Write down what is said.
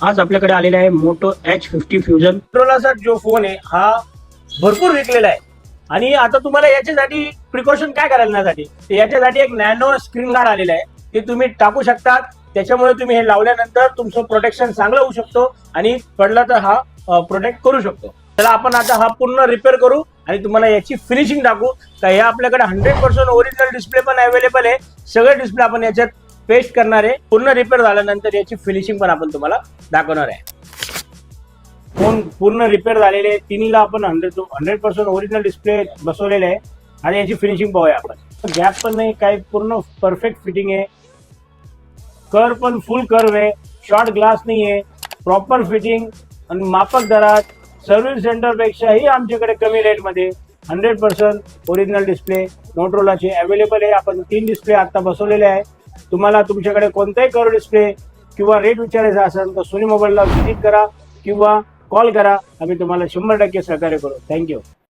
आज आपल्याकडे आलेला आहे मोटो H50 फ्युजन. मोटोरोलाचा जो फोन आहे हा भरपूर विकलेला आहे आणि आता तुम्हाला याच्यासाठी प्रिकॉशन काय करायला त्यासाठी याच्यासाठी एक नॅनो स्क्रीन गार्ड आलेला आहे. ते तुम्ही टाकू शकता. त्याच्यामुळे तुम्ही हे लावल्यानंतर तुमचं प्रोटेक्शन चांगलं होऊ शकतो आणि पडला तर हा प्रोटेक्ट करू शकतो. तर आपण आता हा पूर्ण रिपेअर करू आणि तुम्हाला याची फिनिशिंग दाखवू. तर हे आपल्याकडे 100% ओरिजिनल डिस्प्ले पण अवेलेबल आहे. सगळे डिस्प्ले आपण याच्यात पेस्ट करणार आहे. पूर्ण रिपेअर झाल्यानंतर याची फिनिशिंग पण आपण तुम्हाला दाखवणार आहे. फोन पूर्ण रिपेअर झालेले आहे. तिन्हीला आपण 100% ओरिजिनल डिस्प्ले बसवलेले आहे आणि याची फिनिशिंग पाहूया आपण. गॅप पण नाही, काही पूर्ण परफेक्ट फिटिंग आहे. कर्व पण फुल कर्व आहे. शॉर्ट ग्लास नाही आहे. प्रॉपर फिटिंग आणि माफक दरात सर्व्हिस सेंटर पेक्षाही आमच्याकडे कमी रेटमध्ये 100% ओरिजिनल डिस्प्ले मोटोरोलाचे अवेलेबल आहे. आपण 3 डिस्प्ले आता बसवलेले आहे. तुम्हाला तुमच्याकडे कोणताही कर्व डिस्प्ले किंवा रेट विचारायचा असेल तर सोनी मोबाईलला व्हिजिट करा किंवा कॉल करा. आम्ही तुम्हाला 100% सहकार्य करू. थँक्यू.